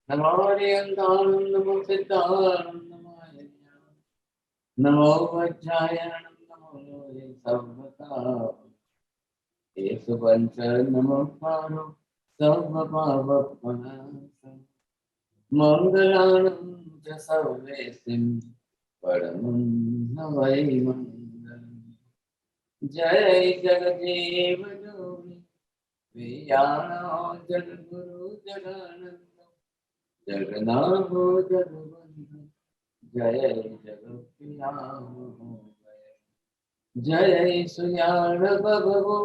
नमो हरियन्ताणं नमो सिद्धाणं नमो वज्रायणं नमो लोहे सर्वदा येषु पञ्च नमो पारो सर्वपापप्रणाशम् मङ्गलानं च सर्वेसिं परमं वै मङ्गलम् जय जगदेव जोनि वियानो जगद्गुरु जगानन्द जगन्नाथो जगवन्धु जय जगत्प्रिया जय सुयाण बभवो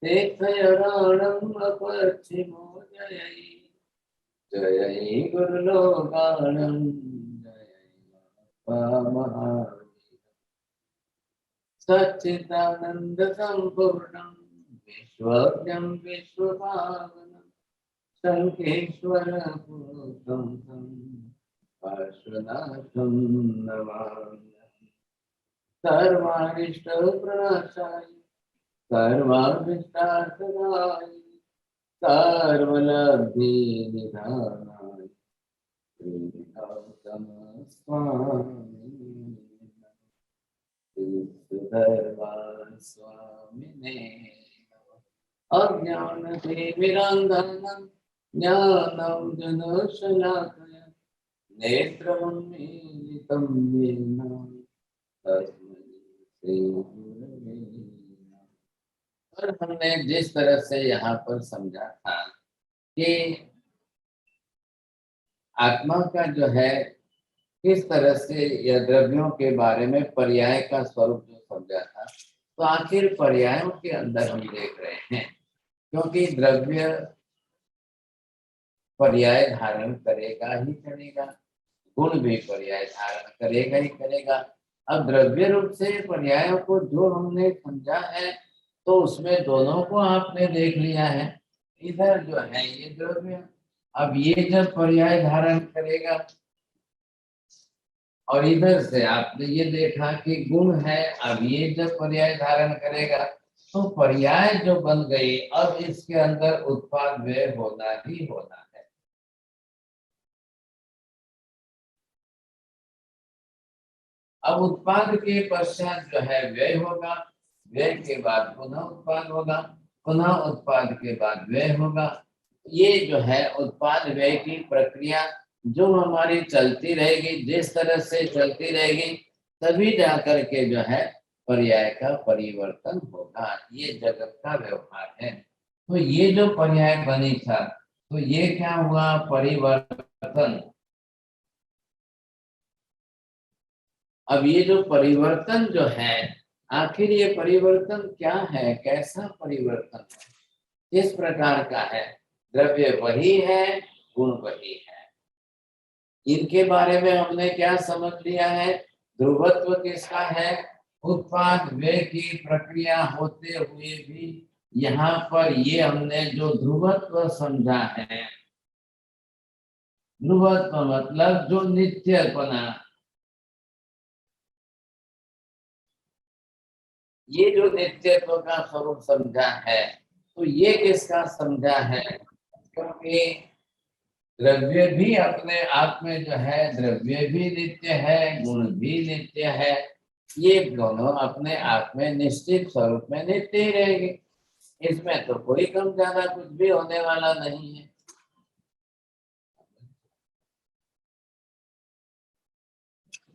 तीर्थयाणं अपश्चिमो जय जय गुरुलोकानं जय महावीर सच्चिदानंद संपूर्णं विश्वज्ञं विश्वभावनं शंखेश्वर पुरुषं पार्श्वनाथं नमामि सर्वारिष्टप्रणाशाय सर्वाभीष्टार्थदाय सर्वलब्धिनिधानाय श्रीगौतम स्वामी स्वामिने अज्ञानतिमिरान्धनं ज्ञानं जनशलाकया नेत्रमुन्मीलितं येन तस्मै श्रीगुरवे नमः। और हमने जिस तरह से यहाँ पर समझा था कि आत्मा का जो है किस तरह से यह द्रव्यों के बारे में पर्याय का स्वरूप जो समझा था, तो आखिर पर्यायों के अंदर हम देख रहे हैं, क्योंकि द्रव्य पर्याय धारण करेगा ही करेगा, गुण भी पर्याय धारण करेगा ही करेगा। अब द्रव्य रूप से पर्यायों को जो हमने समझा है, तो उसमें दोनों को आपने देख लिया है। इधर जो है ये द्रव्य, अब ये जब पर्याय धारण करेगा, और इधर से आपने ये देखा कि गुण है, अब ये जब पर्याय धारण करेगा तो पर्याय जो बन गई, अब इसके अंदर उत्पाद व्यय होना ही होना है। अब उत्पाद के पश्चात जो है व्यय होगा, व्यय के बाद पुनः उत्पाद होगा, पुनः उत्पाद के बाद व्यय होगा। ये जो है उत्पाद व्यय की प्रक्रिया जो हमारी चलती रहेगी, जिस तरह से चलती रहेगी, तभी जाकर के जो है पर्याय का परिवर्तन होगा। ये जगत का व्यवहार है। तो ये जो पर्याय बनी था, तो ये क्या हुआ? परिवर्तन। अब ये जो परिवर्तन जो है, आखिर ये परिवर्तन क्या है, कैसा परिवर्तन है, किस प्रकार का है? द्रव्य वही है, गुण वही है। इनके बारे में हमने क्या समझ लिया है? ध्रुवत्व किसका है? उत्पाद व्यय की प्रक्रिया होते हुए भी यहाँ पर ये हमने जो ध्रुवत्व समझा है, ध्रुवत्व मतलब जो नित्यपना, ये जो नित्यत्व का स्वरूप समझा है, तो ये किसका समझा है? क्योंकि द्रव्य भी अपने आप में जो है, द्रव्य भी नित्य है, गुण भी नित्य है। ये दोनों अपने आप में निश्चित स्वरूप में नित्य ही रहेगी। इसमें तो कोई कम ज्यादा कुछ भी होने वाला नहीं है।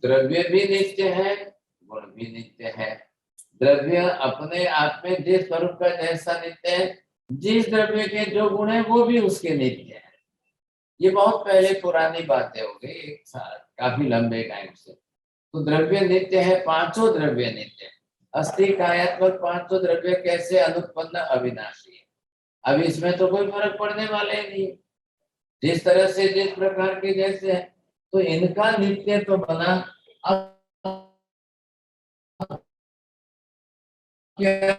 द्रव्य भी नित्य है, गुण भी नित्य है। द्रव्य अपने आप में जिस स्वरूप का जैसा नित्य है, जिस द्रव्य के जो गुण है वो भी उसके नित्य है। ये बहुत पहले पुरानी बातें हो गई, एक साल काफी लंबे टाइम से। तो द्रव्य नित्य है, पांचों द्रव्य नित्य है। अस्थि कायात्मक पांचों द्रव्य कैसे अनुत्पन्न अविनाशी है। अब इसमें तो कोई फर्क पड़ने वाले ही नहीं, जिस तरह से जिस प्रकार के जैसे है, तो इनका नित्य तो बना। अब क्या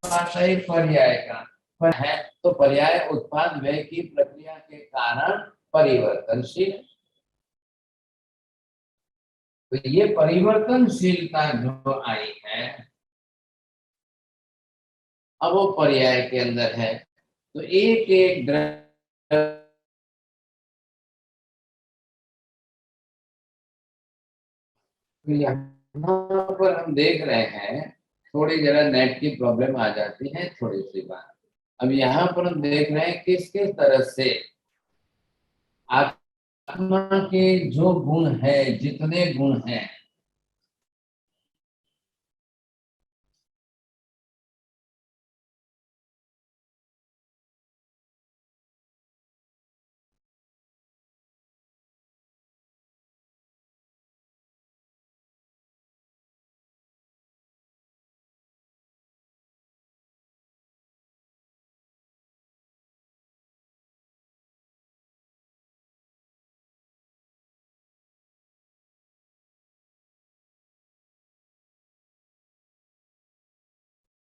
भाषाई पर्याय का पर है, तो पर्याय उत्पाद व्यय की प्रक्रिया के कारण परिवर्तनशील। तो ये परिवर्तनशीलता जो आई है, अब वो पर्याय के अंदर है। तो एक एक द्रव्य तो यहाँ पर हम देख रहे हैं, थोड़ी जरा नेट की प्रॉब्लम आ जाती है, थोड़ी सी बात। अब यहाँ पर हम देख रहे हैं किस किस तरह से आत्मा के जो गुण है, जितने गुण हैं,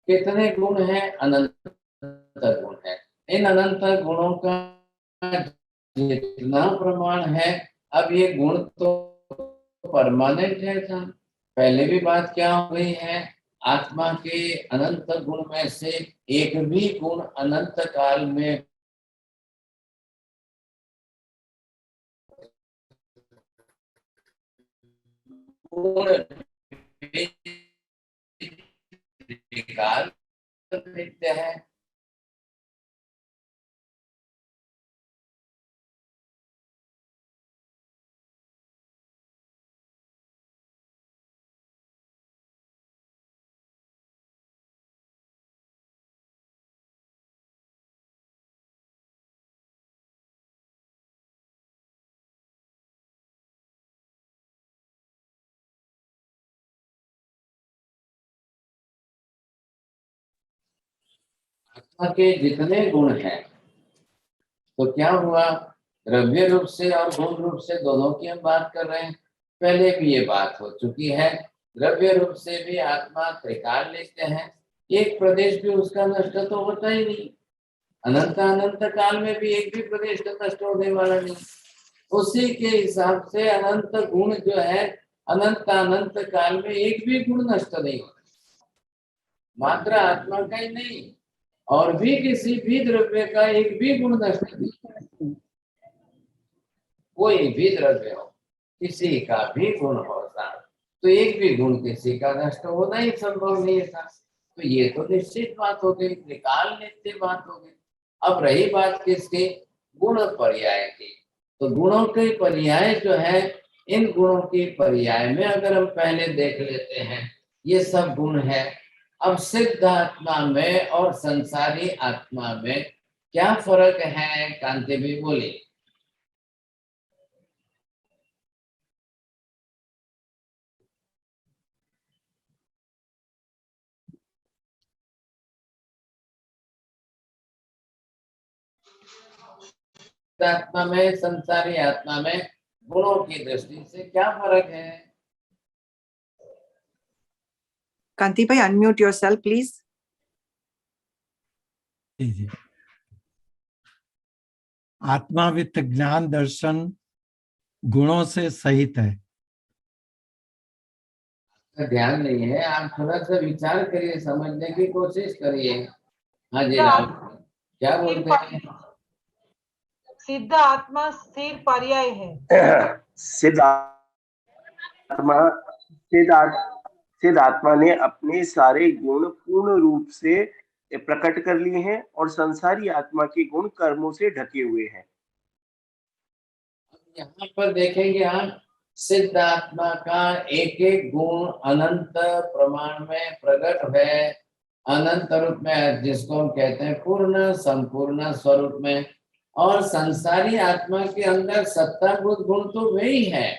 कितने गुण हैं? अनंत गुण है। इन अनंत गुणों का जितना प्रमाण है, अब ये गुण तो परमानेंट है था। पहले भी बात क्या हो गई है, आत्मा के अनंत गुण में से एक भी गुण अनंत काल में पूर्ण काल नित्य है। आत्मा के जितने गुण हैं, तो क्या हुआ, द्रव्य रूप से और गुण रूप से दोनों की हम बात कर रहे हैं। पहले भी ये बात हो चुकी है, द्रव्य रूप से भी आत्मा त्रिकाल लेते हैं, एक प्रदेश भी उसका नष्ट तो होता ही नहीं। अनंत अनंत काल में भी एक भी प्रदेश का नष्ट होने वाला नहीं। उसी के हिसाब से अनंत गुण जो है, अनंत अनंत काल में एक भी गुण नष्ट नहीं होता, मात्र आत्मा का ही नहीं, और भी किसी भी द्रव्य का एक भी गुण नष्ट नहीं। कोई भी द्रव्य हो, किसी का भी गुण होता, तो एक भी गुण किसी का नष्ट होना ही संभव नहीं था। तो ये तो निश्चित बात हो गई, त्रिकाल नित्य बात हो गई। अब रही बात किसकी, गुण पर्याय की। तो गुणों के पर्याय जो है, इन गुणों की पर्याय में अगर हम पहले देख लेते हैं, ये सब गुण है। अब सिद्ध आत्मा में और संसारी आत्मा में क्या फर्क है, कांति भी बोली। आत्मा में, संसारी आत्मा में गुणों की दृष्टि से क्या फर्क है? कांति भाई, अनम्यूट योरसेल्फ प्लीज। जी। आत्मा वित्त ज्ञान दर्शन गुणों से सहित है। ध्यान नहीं है, आप थोड़ा सा विचार करिए, समझने की कोशिश करिए। हाँ जी राम, क्या बोलते हैं? सिद्ध आत्मा स्थिर पर्याय है। सिद्ध आत्मा सिद्ध आत्मा ने अपने सारे गुण पूर्ण रूप से प्रकट कर लिए हैं और संसारी आत्मा के गुण कर्मों से ढके हुए हैं। यहाँ पर देखेंगे आप, सिद्ध आत्मा का एक एक गुण अनंत प्रमाण में प्रकट है, अनंत रूप में, जिसको हम कहते हैं पूर्ण संपूर्ण स्वरूप में। और संसारी आत्मा के अंदर सत्ताभूत गुण तो वही है,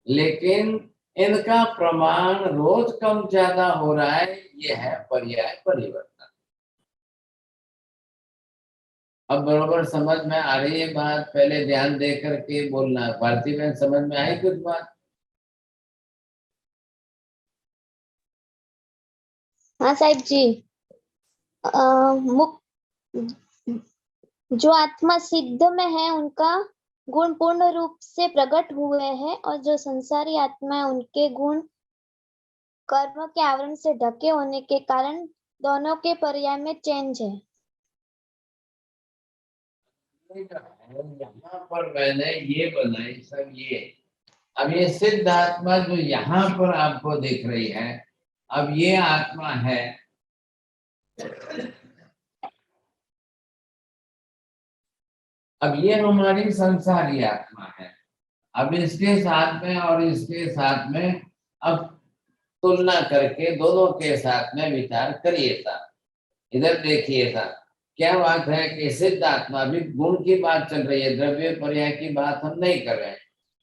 लेकिन इनका प्रमाण रोज कम ज्यादा हो रहा है, ये है पर्याय परिवर्तन। अब बरोबर समझ में आ रही है बात? पहले ध्यान दे करके बोलना। भारती बहन, समझ में आई कुछ बात? हाँ साहिब जी, जो आत्मा सिद्ध में है उनका गुण पूर्ण रूप से प्रकट हुए हैं, और जो संसारी आत्मा है उनके गुण कर्म के आवरण से ढके होने के कारण दोनों के पर्याय में चेंज है। यहाँ पर मैंने ये बनाई सब, ये अब ये सिद्ध आत्मा जो यहाँ पर आपको दिख रही है, अब ये आत्मा है अब ये हमारी संसारी आत्मा है। अब इसके साथ में और इसके साथ में अब तुलना करके दोनों के साथ में विचार करिए साहब। इधर देखिए साहब, क्या बात है कि सिद्ध आत्मा भी गुण की बात चल रही है, द्रव्य पर्याय की बात हम नहीं कर रहे हैं।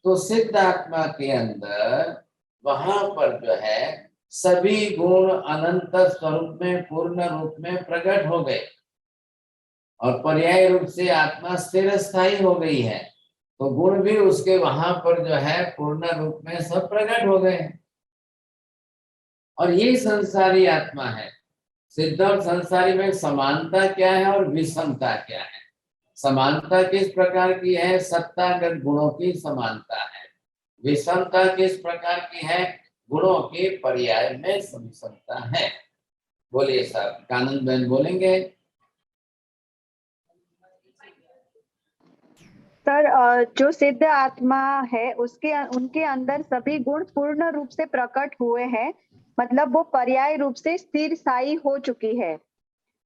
तो सिद्ध आत्मा के अंदर वहां पर जो है सभी गुण अनंत स्वरूप में पूर्ण रूप में प्रकट हो गए और पर्याय रूप से आत्मा स्थिर स्थायी हो गई है। तो गुण भी उसके वहां पर जो है पूर्ण रूप में सब प्रकट हो गए हैं। और ये संसारी आत्मा है। सिद्ध और संसारी में समानता क्या है और विषमता क्या है? समानता किस प्रकार की है? सत्तागत गुणों की समानता है। विषमता किस प्रकार की है? गुणों के पर्याय में विषमता है। बोलिए साहब, कानून बहन बोलेंगे। सर, जो सिद्ध आत्मा है उसके उनके अंदर सभी गुण पूर्ण रूप से प्रकट हुए हैं, मतलब वो पर्याय रूप से स्थिर स्थायी हो चुकी है।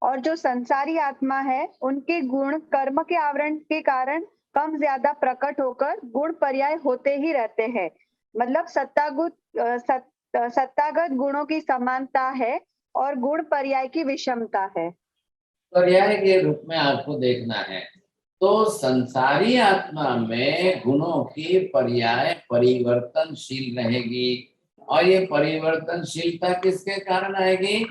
और जो संसारी आत्मा है उनके गुण कर्म के आवरण के कारण कम ज्यादा प्रकट होकर गुण पर्याय होते ही रहते हैं। मतलब सत्तागत गुणों की समानता है और गुण पर्याय की विषमता है। पर्याय के रूप में आपको देखना है। तो संसारी आत्मा में गुणों की पर्याय परिवर्तनशील रहेगी और ये परिवर्तनशीलता किसके कारण आएगी?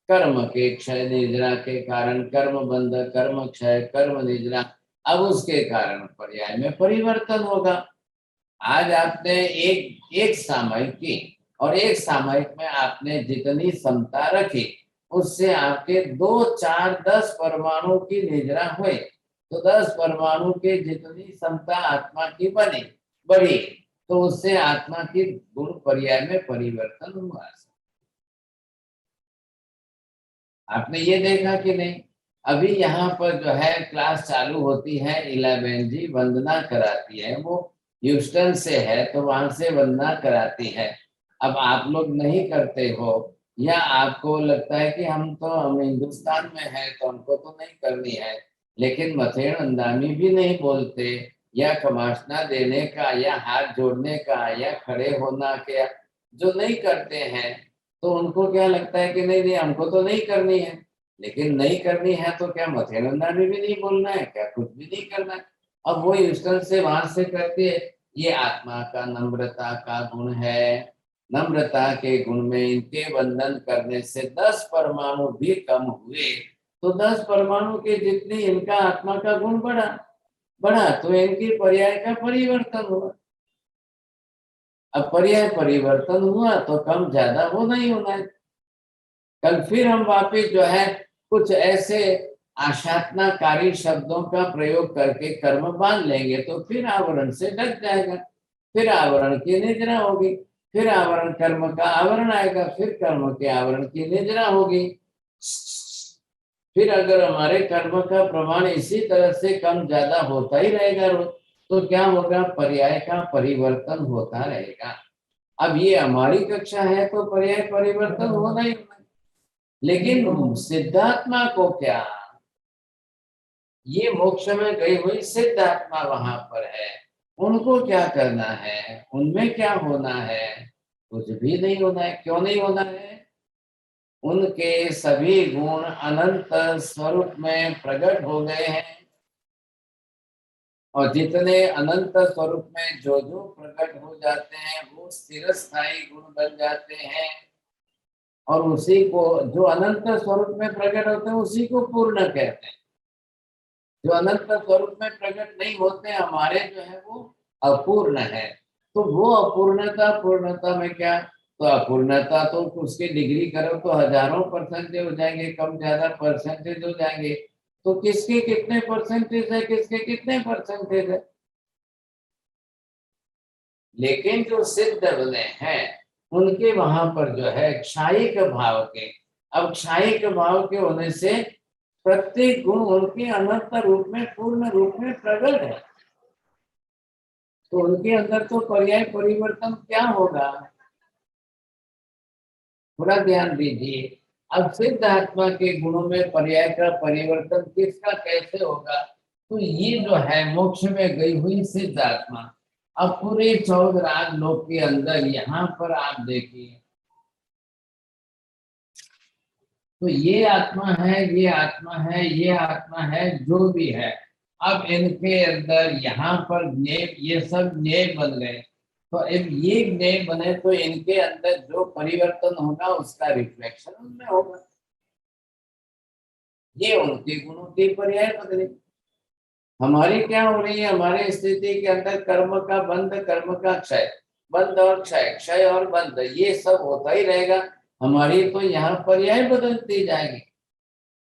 कर्म के क्षय निद्रा के कारण, कर्म बंध, कर्म क्षय, कर्म निद्रा। अब उसके कारण पर्याय में परिवर्तन होगा। आज आपने एक सामयिक की और एक सामयिक में आपने जितनी समता रखी उससे आपके 2, 4, 10 परमाणु की निद्रा हुई, तो 10 परमाणु के जितनी समता आत्मा की बढ़ी, तो उससे आत्मा की गुण पर्याय में परिवर्तन हुआ। आपने ये देखा कि नहीं? अभी यहाँ पर जो है क्लास चालू होती है, 11 जी वंदना कराती है, वो ह्यूस्टन से है तो वहां से वंदना कराती है। अब आप लोग नहीं करते हो या आपको लगता है कि हम हिंदुस्तान में हैं तो हमको तो नहीं करनी है, लेकिन मथेड़ अंदामी भी नहीं बोलते या खमासना देने का या हाथ जोड़ने का या खड़े होना क्या जो नहीं करते हैं, तो उनको क्या लगता है कि नहीं नहीं हमको तो नहीं करनी है। लेकिन नहीं करनी है तो क्या मथेरंदा में भी नहीं बोलना है क्या? कुछ भी नहीं करना है। अब वो ह्यूस्टन से वहां से करती है। ये आत्मा का नम्रता का गुण है। नम्रता के गुण में इनके बंधन करने से 10 परमाणु भी कम हुए, तो 10 परमाणु के जितनी इनका आत्मा का गुण बढ़ा तो इनके पर्याय का परिवर्तन हुआ। अब पर्याय परिवर्तन हुआ तो कम ज्यादा वो नहीं होना है। कल फिर हम वापिस जो है कुछ ऐसे आशात्नाकारी शब्दों का प्रयोग करके कर्म बांध लेंगे तो फिर आवरण से ढक जाएगा, फिर आवरण की निद्रा होगी, फिर आवरण कर्म का आवरण आएगा, फिर कर्म के आवरण की निद्रा होगी। फिर अगर हमारे कर्म का प्रमाण इसी तरह से कम ज्यादा होता ही रहेगा रोज, तो क्या होगा? पर्याय का परिवर्तन होता रहेगा। अब ये हमारी कक्षा है तो पर्याय परिवर्तन होना ही होना। लेकिन सिद्धात्मा को क्या? ये मोक्ष में गई हुई सिद्धात्मा वहां पर है, उनको क्या करना है? उनमें क्या होना है? कुछ भी नहीं होना है। क्यों नहीं होना है? उनके सभी गुण अनंत स्वरूप में प्रकट हो गए हैं और जितने अनंत स्वरूप में जो जो प्रकट हो जाते हैं वो स्थिर स्थायी गुण बन जाते हैं और उसी को जो अनंत स्वरूप में प्रकट होते हैं उसी को पूर्ण कहते हैं। जो अनंत स्वरूप में प्रकट नहीं होते हमारे जो है वो अपूर्ण है। तो वो अपूर्णता पूर्णता में क्या? तो अपूर्णता तो उसकी डिग्री करो तो हजारों परसेंटेज हो जाएंगे, कम ज्यादा परसेंटेज हो जाएंगे। तो किसके कितने परसेंटेज है, किसके कितने परसेंटेज है? लेकिन जो सिद्ध बने हैं उनके वहां पर जो है क्षायिक भाव के, अब क्षायिक भाव के होने से प्रत्येक गुण उनके अनंत रूप में पूर्ण रूप में प्रकट है। तो उनके अंदर तो पर्याय परिवर्तन क्या होगा, थोड़ा ध्यान दीजिए। अब सिद्ध आत्मा के गुणों में पर्याय का परिवर्तन किसका कैसे होगा, तो ये जो है मोक्ष में गई हुई सिद्ध आत्मा, अब पूरे 14 राज लोक के अंदर यहाँ पर आप देखिए, तो ये आत्मा है, ये आत्मा है, ये आत्मा है, जो भी है, अब इनके अंदर यहाँ पर ज्ञेय, ये सब ज्ञेय बन गए। तो अब ये ज्ञेय बने तो इनके अंदर जो परिवर्तन होगा उसका रिफ्लेक्शन उनमें होगा। ये उनके गुणों की पर्याय बदले। हमारी क्या हो रही है, हमारे स्थिति के अंदर कर्म का बंध, कर्म का क्षय, बंध और क्षय, क्षय और बंध, ये सब होता ही रहेगा। हमारी तो यहाँ पर्याय बदलती जाएगी,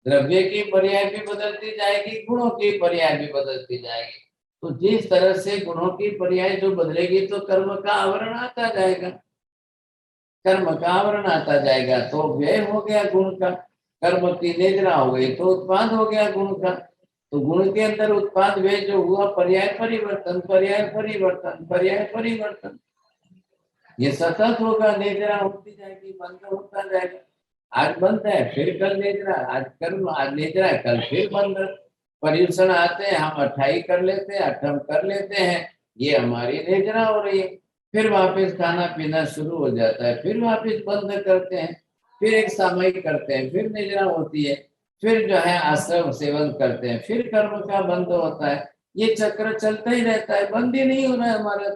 द्रव्य की पर्याय भी बदलती जाएगी, गुणों की पर्याय भी बदलती जाएगी। तो जिस तरह से गुणों की पर्याय जो बदलेगी तो कर्म का आवरण आता जाएगा, कर्म का आवरण आता जाएगा तो व्यय हो गया गुण का, कर्म की निद्रा हो गई तो उत्पाद हो गया गुण का। तो गुण के अंदर उत्पाद व्यय जो हुआ, पर्याय परिवर्तन, पर्याय परिवर्तन, पर्याय परिवर्तन, ये सतत होगा, निद्रा होती जाएगी, बंद होता जाएगा। आज बंद है फिर कल निद्रा, आज कर्म, आज निद्रा, कल फिर बंद। पर्यूषण आते हैं, हम अठाई कर लेते हैं, अठम कर लेते हैं, ये हमारी निद्रा हो रही है। फिर वापस खाना पीना शुरू हो जाता है, फिर वापस बंद करते हैं, फिर एक सामयिक करते हैं, फिर निद्रा होती है, फिर जो है आश्रम सेवन करते हैं, फिर कर्म का बंद होता है। ये चक्र चलता ही रहता है, बंद ही नहीं हो रहा है हमारा।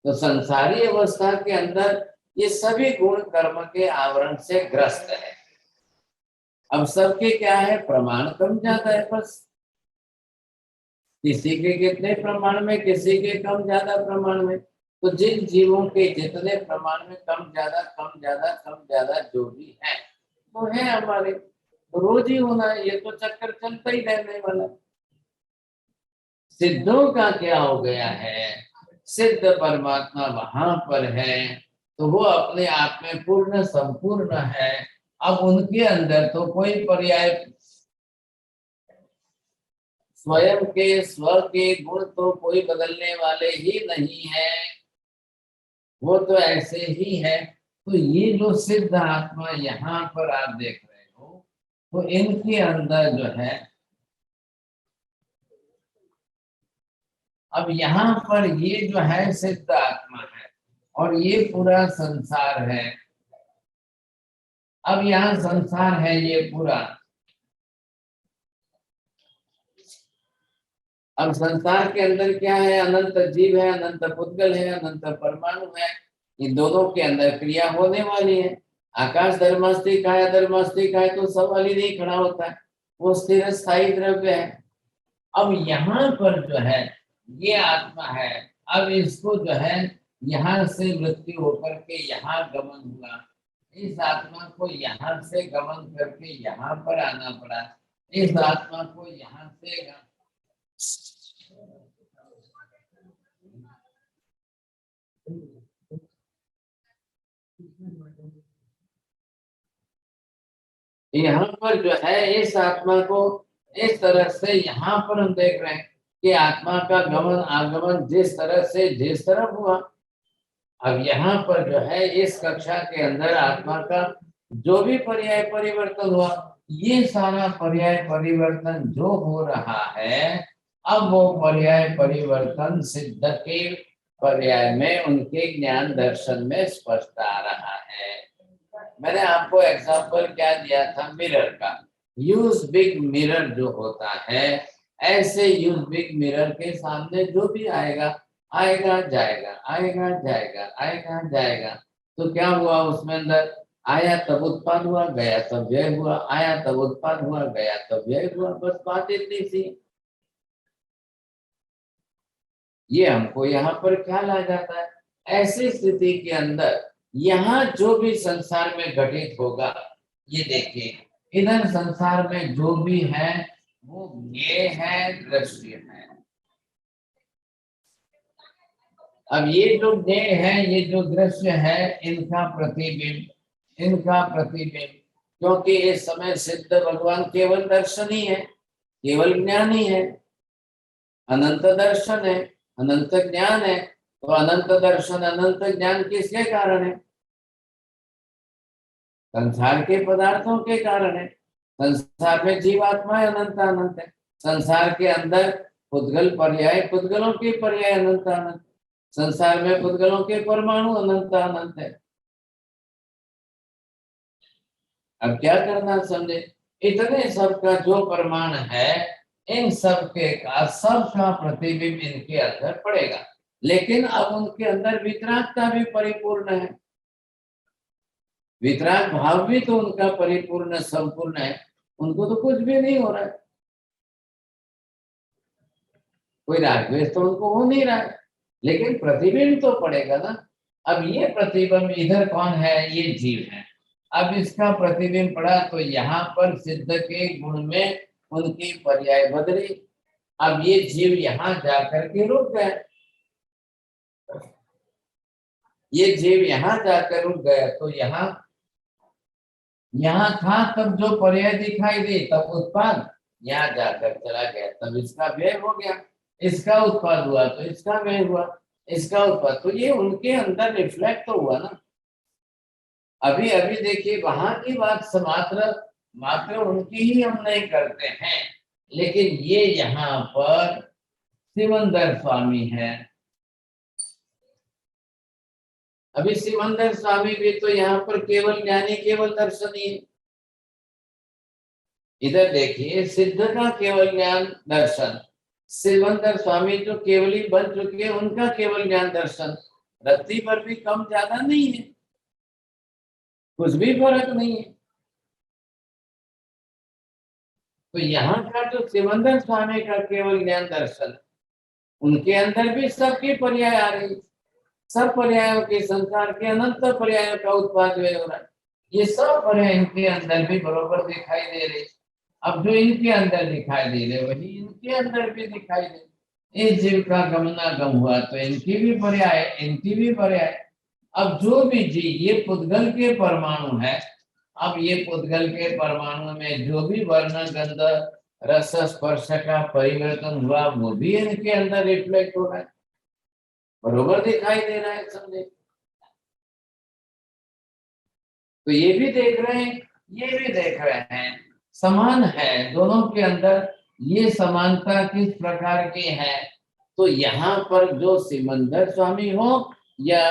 तो संसारी अवस्था के अंदर ये सभी गुण कर्म के आवरण से ग्रस्त है। अब सबके क्या है, प्रमाण कम ज्यादा है बस, किसी के कितने प्रमाण में, किसी के कम ज्यादा प्रमाण में। तो जिन जीवों के जितने प्रमाण में कम ज्यादा कम ज्यादा कम ज्यादा जो भी है वो है हमारे, तो रोज ही होना है, ये तो चक्कर चलता ही रहने वाला। सिद्धों का क्या हो गया है, सिद्ध परमात्मा वहां पर है तो वो अपने आप में पूर्ण संपूर्ण है। अब उनके अंदर तो कोई पर्याय, स्वयं के स्व के गुण तो कोई बदलने वाले ही नहीं है, वो तो ऐसे ही है। तो ये जो सिद्ध आत्मा यहाँ पर आप देख रहे हो, तो इनके अंदर जो है, अब यहाँ पर ये जो है सिद्ध आत्मा है और ये पूरा संसार है। अब यहाँ संसार है ये पूरा, अब संसार के अंदर क्या है, अनंत जीव है, अनंत पुद्गल है, अनंत परमाणु है। इन दोनों के अंदर क्रिया होने वाली है। आकाश धर्मास्तिक है, धर्मास्तिक है तो सवाल ही नहीं खड़ा होता है, वो स्थिर स्थायी द्रव्य है। अब यहाँ पर जो है ये आत्मा है, अब इसको जो है यहाँ से मृत्यु होकर के यहाँ गमन हुआ, इस आत्मा को यहाँ से गमन करके यहाँ पर आना पड़ा, इस आत्मा को यहाँ से यहाँ पर जो है इस आत्मा को इस तरह से यहाँ पर हम देख रहे हैं कि आत्मा का गमन आगमन जिस तरह से जिस तरफ हुआ। अब यहाँ पर जो है इस कक्षा के अंदर आत्मा का जो भी पर्याय परिवर्तन हुआ, ये सारा पर्याय परिवर्तन जो हो रहा है, अब वो पर्याय परिवर्तन सिद्ध के पर्याय में उनके ज्ञान दर्शन में स्पष्ट आ रहा है। मैंने आपको एग्जांपल क्या दिया था, मिरर का। यूज बिग मिरर जो होता है, ऐसे यूज बिग मिरर के सामने जो भी आएगा आएगा जाएगा, आएगा जाएगा, आएगा जाएगा। तो क्या हुआ उसमें अंदर, आया तब उत्पाद हुआ, गया तब व्यय हुआ, आया तब उत्पाद हुआ, गया तब व्यय हुआ, बस बात इतनी सी। ये हमको यहाँ पर ख्याल आ जाता है। ऐसी स्थिति के अंदर यहाँ जो भी संसार में घटित होगा, ये देखिए इधर संसार में जो भी है वो ज्ञेय है, दृश्य है। अब ये जो ज्ञेय है, ये जो दृश्य है, इनका प्रतिबिंब, इनका प्रतिबिंब, क्योंकि इस समय सिद्ध भगवान केवल दर्शन ही है, केवल ज्ञान ही है, अनंत दर्शन है। अनंत ज्ञान है, तो अनंत दर्शन अनंत ज्ञान किसके कारण है? संसार के पदार्थों के कारण है। संसार में जीवात्मा अनंत अनंत है, संसार के अंदर पुद्गल पर्याय पुद्गलों के पर्याय अनंत अनंत, संसार में पुद्गलों के परमाणु अनंत अनंत है। अब क्या करना समझे, इतने सब का जो प्रमाण है, इन सब के का सबका प्रतिबिंब इनके अंदर पड़ेगा, लेकिन अब उनके अंदर वितरागता भी परिपूर्ण है। वितराग भाव भी तो उनका परिपूर्ण संपूर्ण है, उनको तो कुछ भी नहीं हो रहा है, कोई राग द्वेष तो उनको हो नहीं रहा है, लेकिन प्रतिबिंब तो पड़ेगा ना। अब ये प्रतिबिंब इधर कौन है? ये जीव है। अब इसका प्रतिबिंब पड़ा तो यहाँ पर सिद्ध के गुण में उनकी पर्याय बदली। अब ये जीव यहाँ जाकर के रुक गए, ये जीव यहाँ जाकर रुक गया, तो यहाँ था तब जो पर्याय दिखाई दे तब उत्पाद, यहाँ जाकर चला गया तब इसका व्यय हो गया, इसका उत्पाद हुआ तो इसका व्यय हुआ, इसका उत्पाद, तो ये उनके अंदर रिफ्लेक्ट तो हुआ ना। अभी अभी देखिए वहां की बात मात्र उनकी ही हम नहीं करते हैं, लेकिन ये यहाँ पर सिमंदर स्वामी है। अभी सिमंदर स्वामी भी तो यहाँ पर केवल ज्ञानी केवल दर्शनी है। इधर देखिए सिद्ध का केवल ज्ञान दर्शन, सिमंदर स्वामी जो केवली बन चुके हैं उनका केवल ज्ञान दर्शन, रत्ती पर भी कम ज्यादा नहीं है, कुछ भी फर्क नहीं है। तो यहाँ का जो सिमंदर स्वामी का केवल ज्ञान दर्शन, उनके अंदर भी सबके पर्याय आ रही, सब पर्यायों के संसार के अनंत पर्यायों का उत्पाद हो रहा है, ये सब पर्याय इनके अंदर भी बरोबर दिखाई दे रहे। अब जो इनके अंदर दिखाई दे रहे वही इनके अंदर भी दिखाई दे। इस जीव का गमनागम हुआ तो इनकी भी पर्याय, इनकी भी पर्याय। अब जो भी जीव ये पुद्गल के परमाणु है, अब ये पुद्गल के परमाणु में जो भी वर्ण गंध रस स्पर्श का परिवर्तन हुआ वो भी इनके अंदर रिफ्लेक्ट हो रहा है, बरोबर दिखाई दे रहा है, समझे। तो ये भी देख रहे हैं, ये भी देख रहे हैं, समान है दोनों के अंदर। ये समानता किस प्रकार की है? तो यहाँ पर जो सिमंदर स्वामी हो या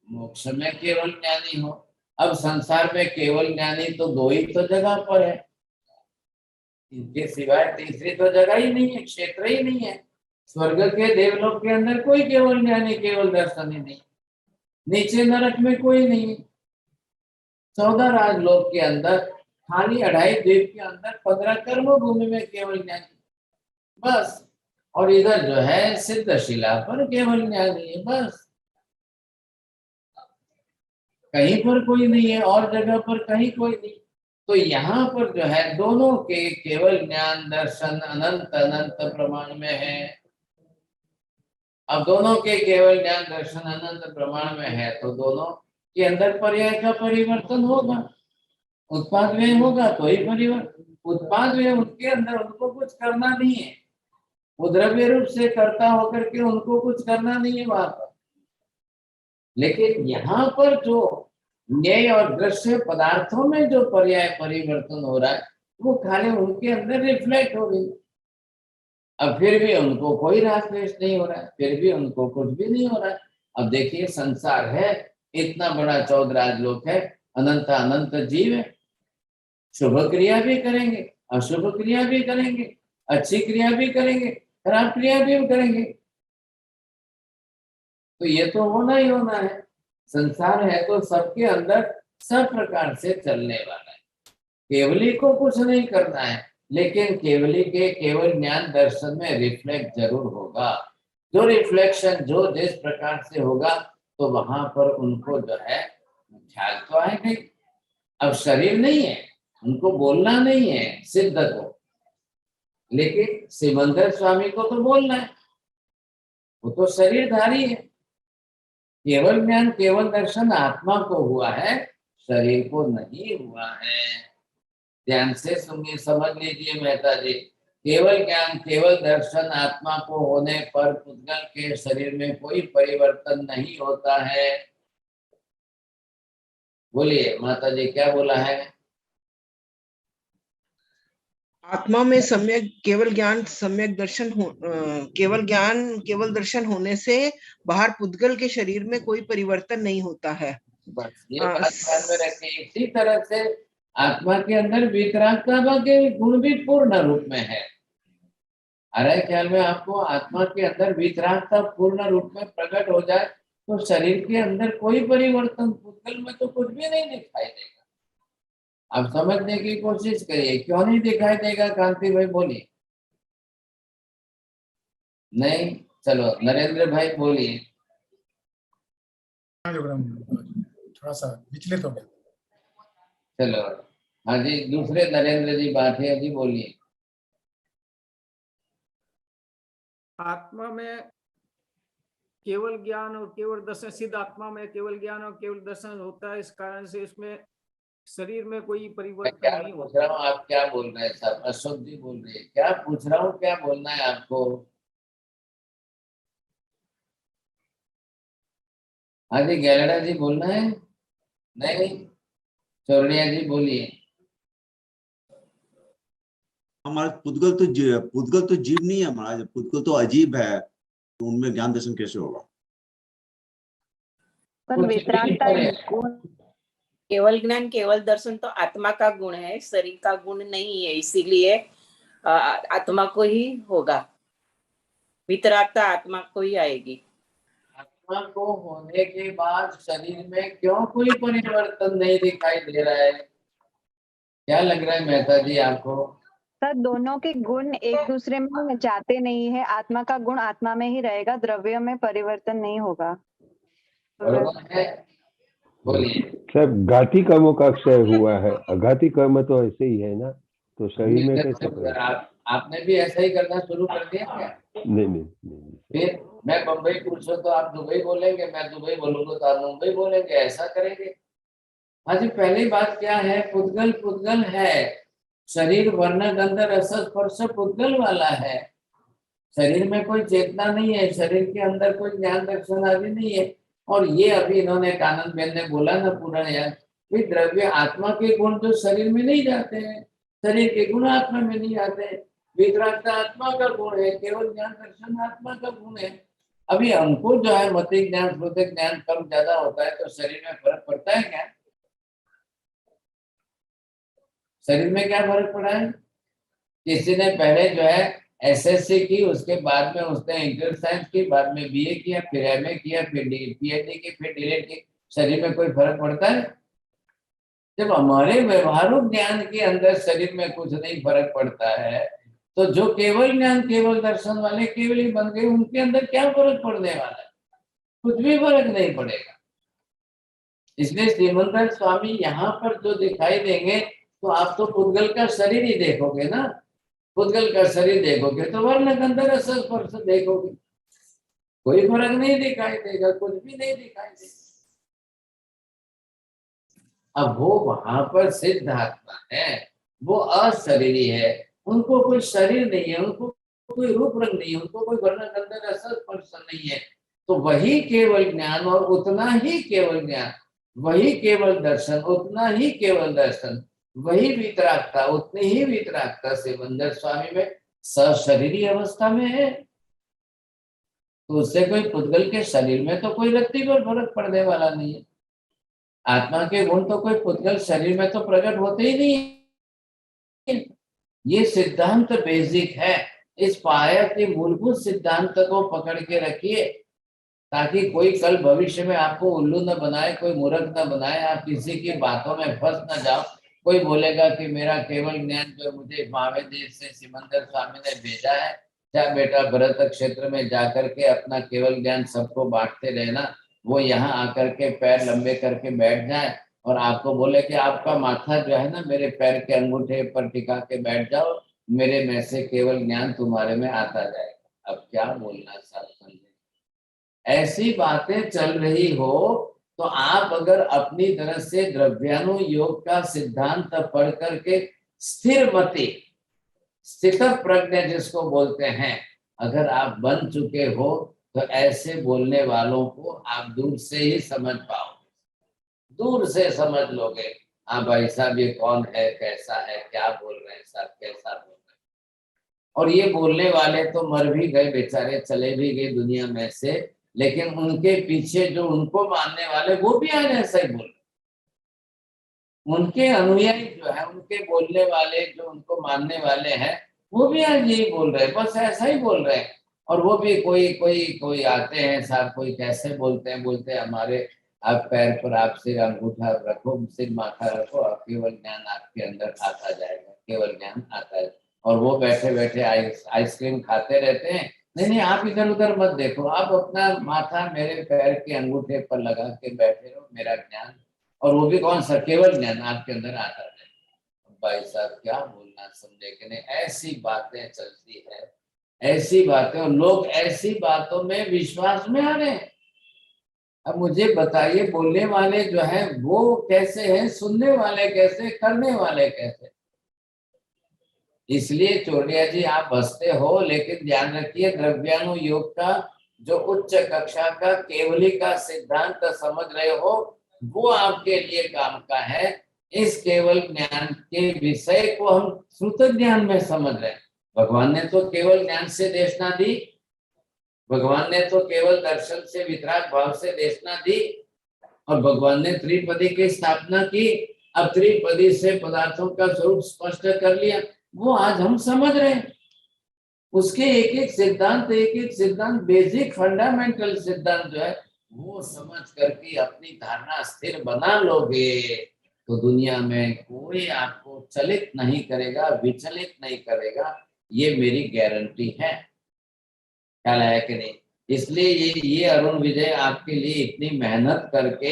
मोक्ष में केवल ज्ञानी हो, अब संसार में केवल ज्ञानी तो दो ही तो जगह पर है, इनके सिवाय तीसरी तो जगह ही नहीं है, क्षेत्र ही नहीं है। स्वर्ग के देवलोक के अंदर कोई केवल ज्ञानी केवल दर्शनी नहीं, नीचे नरक में कोई नहीं, 14 राजलोक के अंदर खाली 2.5 द्वीप के अंदर 15 कर्म भूमि में केवल ज्ञानी बस, और इधर जो है सिद्ध शिला पर केवल ज्ञानी है बस, कहीं पर कोई नहीं है और जगह पर कहीं कोई नहीं। तो यहाँ पर जो है दोनों के केवल ज्ञान दर्शन अनंत अनंत प्रमाण में है। अब दोनों के केवल ज्ञान दर्शन अनंत प्रमाण में है तो दोनों के अंदर पर्याय का परिवर्तन होगा, उत्पाद व्यय होगा तो ही परिवर्तन। उत्पाद व्यय उनके अंदर उनको कुछ करना नहीं है, वो द्रव्य रूप से कर्ता होकर के उनको कुछ करना नहीं है वहां पर, लेकिन यहाँ पर जो न्याय और दृश्य पदार्थों में जो पर्याय परिवर्तन हो रहा है वो खाली उनके अंदर रिफ्लेक्ट हो रही। अब फिर भी उनको कोई राग द्वेष नहीं हो रहा है, फिर भी उनको कुछ भी नहीं हो रहा है। अब देखिए संसार है, इतना बड़ा 14 राजलोक है, अनंत अनंत जीव है, शुभ क्रिया भी करेंगे, अशुभ क्रिया भी करेंगे, अच्छी क्रिया भी करेंगे, खराब क्रिया भी करेंगे, तो ये तो होना ही होना है। संसार है तो सबके अंदर सब प्रकार से चलने वाला है, केवली को कुछ नहीं करना है, लेकिन केवली के केवल ज्ञान दर्शन में रिफ्लेक्ट जरूर होगा। जो रिफ्लेक्शन जो जिस प्रकार से होगा तो वहां पर उनको जो है ख्याल तो आएगा। अब शरीर नहीं है, उनको बोलना नहीं है सिद्ध को, लेकिन सिमंदर स्वामी को तो बोलना है, वो तो शरीरधारी है। केवल ज्ञान केवल दर्शन आत्मा को हुआ है, शरीर को नहीं हुआ है। ध्यान से सुनिए, समझ लीजिए मेहता जी, केवल ज्ञान केवल दर्शन आत्मा को होने पर पुद्गल के शरीर में कोई परिवर्तन नहीं होता है। बोलिए माता जी क्या बोला है? आत्मा में सम्यक केवल ज्ञान सम्यक दर्शन केवल ज्ञान केवल दर्शन होने से बाहर पुद्गल के शरीर में कोई परिवर्तन नहीं होता है। बस ये बात ध्यान में रखिए। इसी तरह से आत्मा के अंदर वितरागता के गुण भी पूर्ण रूप में है। आ रहा है ख्याल में आपको? आत्मा के अंदर वितरागता पूर्ण रूप में प्रकट हो जाए तो शरीर के अंदर कोई परिवर्तन पुद्गल में तो कुछ भी नहीं दिखाई देगा। आप समझने की कोशिश करिए, क्यों नहीं दिखाई देगा? कांति भाई बोलिए। नहीं, चलो नरेंद्र भाई बोलिए। थोड़ा सा विचलित हो गया। चलो हाँ जी, दूसरे नरेंद्र जी बाठिया जी बोलिए। आत्मा में केवल ज्ञान और केवल दर्शन, सिद्ध आत्मा में केवल ज्ञान और केवल दर्शन होता है, इस कारण से इसमें शरीर में कोई मैं परिवर्तन क्या नहीं पूछ होता। रहा हूँ, आप क्या बोल रहे हैं? सब अशोक जी बोल रहे हैं। क्या पूछ रहा हूँ, क्या बोलना है आपको? हाँ जी, गैलडा जी बोलना है? नहीं, चौरड़िया जी बोलिए। हमारा पुद्गल तो जीव नहीं है हमारा, पुद्गल तो अजीब है, तो उनमें ज्ञान दर्शन कैसे होगा? पर कुछ भी वितरागता करे। एक गुण केवल ज्ञान केवल दर्शन तो आत्मा का गुण है, शरीर का गुण नहीं है, इसीलिए आत्मा को ही होगा। वितरागता आत्मा को ही आएगी। आत्मा को होने के बाद शरीर में क्यों कोई परिवर्तन नहीं दिखाई दे रहा है? क्या लग रहा है मेहता जी आपको? सर दोनों के गुण एक दूसरे में जाते नहीं है। आत्मा का गुण आत्मा में ही रहेगा, द्रव्य में परिवर्तन नहीं होगा। बरोबर है? बोलिए। सब घाती कर्मों का क्षय हुआ है, अघाती कर्म तो ऐसे ही है ना, तो शरीर में कैसे परिवर्तन? आपने भी ऐसा ही करना शुरू कर दिया क्या? नहीं। फिर मैं बम्बई पूछूं तो आप दुबई बोलेंगे, मैं दुबई बोलूंगा तो आप मुंबई बोलेंगे, ऐसा करेंगे? हाँ जी, पहली बात क्या है, पुद्गल पुद्गल है। शरीर वर्ण गंध रस स्पर्श पुद्गल वाला है। शरीर में कोई चेतना नहीं है, शरीर के अंदर कोई ज्ञान दर्शन आदि नहीं है। और ये अभी इन्होंने कानन बेन ने बोला ना पूरा यार, कि द्रव्य आत्मा के गुण जो शरीर में नहीं जाते हैं, शरीर के गुण आत्मा में नहीं आते। वितरागता आत्मा का गुण है, केवल ज्ञान दर्शन आत्मा का गुण है। अभी हमको जो है मति ज्ञान श्रुति ज्ञान कम ज्यादा होता है तो शरीर में फर्क पड़ता है क्या? शरीर में क्या फर्क पड़ा है? किसी ने पहले जो है एसएससी की, उसके बाद में उसने इंटर साइंस की, बाद में बीए किया, फिर एमए किया, फिर पीएचडी की, फिर डीएड की। शरीर में कोई फर्क पड़ता है? जब हमारे व्यवहारिक ज्ञान के अंदर शरीर में कुछ नहीं फर्क पड़ता है, तो जो केवल ज्ञान केवल दर्शन वाले केवल ही बन गए, उनके अंदर क्या फर्क पड़ने वाला है? कुछ भी फर्क नहीं पड़ेगा। इसलिए श्रीमंदर स्वामी यहाँ पर जो दिखाई देंगे तो आप तो पुद्गल का शरीर ही देखोगे ना। पुद्गल का शरीर देखोगे तो वर्ण गंध रस स्पर्श देखोगे, कोई फर्क नहीं दिखाई देगा, कुछ भी नहीं दिखाई देगा। अब वो वहां पर सिद्ध आत्मा है, वो अशरीरी है, उनको कोई शरीर नहीं है, उनको कोई रूप रंग नहीं है, उनको कोई वर्ण गंध रस स्पर्श नहीं है। तो वही केवल ज्ञान और उतना ही केवल ज्ञान, वही केवल दर्शन उतना ही केवल दर्शन, वही वितरागता उतनी ही वितरागता से बंदर स्वामी में सशरीरी अवस्था में है। तो उससे कोई पुद्गल के शरीर में तो कोई रत्ती पर फर्क पड़ने वाला नहीं है। आत्मा के गुण तो कोई पुद्गल शरीर में तो प्रकट होते ही नहीं। ये सिद्धांत बेसिक है। इस पाया के मूलभूत सिद्धांत को पकड़ के रखिए, ताकि कोई कल भविष्य में आपको उल्लू न बनाए, कोई मूर्ख न बनाए, आप किसी की बातों में फंस न जाओ। कोई बोलेगा कि मेरा केवल ज्ञान जो मुझे मावे देश से सिमंदर स्वामी ने भेजा है, क्या बेटा भरत क्षेत्र में जाकर के अपना केवल ज्ञान सबको बांटते रहना, वो यहाँ आकर के पैर लंबे करके बैठ जाए और आपको बोले कि आपका माथा जो है ना मेरे पैर के अंगूठे पर टिका के बैठ जाओ, मेरे में से केवल ज्ञान तुम्हारे में आता जाएगा। अब क्या बोलना साहब, समझे? ऐसी बातें चल रही हो तो आप अगर अपनी तरह से द्रव्यानुयोग का सिद्धांत पढ़ करके स्थिर मति स्थित प्रज्ञ जिसको बोलते हैं, अगर आप बन चुके हो तो ऐसे बोलने वालों को आप दूर से ही समझ पाओ, दूर से समझ लोगे। हाँ भाई साहब ये कौन है, कैसा है, क्या बोल रहे हैं साहब, कैसा बोल रहे हैं। और ये बोलने वाले तो मर भी गए बेचारे, चले भी गए दुनिया में से, लेकिन उनके पीछे जो उनको मानने वाले वो भी आज ऐसा ही बोल रहे, उनके अनुयायी जो है, उनके बोलने वाले जो उनको मानने वाले हैं वो भी आज यही बोल रहे हैं, बस ऐसा ही बोल रहे हैं। और वो भी कोई कोई कोई आते हैं साहब, कोई कैसे बोलते हैं, बोलते हैं हमारे आप पैर पर आप सिर अंगूठा रखो, सिर माथा रखो और केवल ज्ञान आपके अंदर आता जाएगा, केवल ज्ञान आता है। और वो बैठे बैठे आइसक्रीम खाते रहते हैं। नहीं नहीं, आप इधर उधर मत देखो, आप अपना माथा मेरे पैर के अंगूठे पर लगा के बैठे रहो, मेरा ज्ञान, और वो भी कौन सा, केवल ज्ञान आपके अंदर आता है। भाई साहब क्या बोलना, समझे कि नहीं, ऐसी बातें चलती है, ऐसी बातें, और लोग ऐसी बातों में विश्वास में आ रहे हैं। अब मुझे बताइए, बोलने वाले जो है वो कैसे हैं, सुनने वाले कैसे, करने वाले कैसे। इसलिए चोरिया जी आप हंसते हो, लेकिन ध्यान रखिए द्रव्यानुयोग का जो उच्च कक्षा का केवली का सिद्धांत समझ रहे हो वो आपके लिए काम का है। इस केवल ज्ञान के विषय को हम श्रुत ज्ञान में समझ रहे हैं। भगवान ने तो केवल ज्ञान से देशना दी, भगवान ने तो केवल दर्शन से वितराग भाव से देशना दी, और भगवान ने त्रिपदी की स्थापना की। अब त्रिपदी से पदार्थों का स्वरूप स्पष्ट कर लिया, वो आज हम समझ रहे हैं। उसके एक एक सिद्धांत बेसिक फंडामेंटल सिद्धांत जो है वो समझ करके अपनी धारणा स्थिर बना लोगे तो दुनिया में कोई आपको चलित नहीं करेगा, विचलित नहीं करेगा, ये मेरी गारंटी है। ख्याल आया कि नहीं? इसलिए ये अरुण विजय आपके लिए इतनी मेहनत करके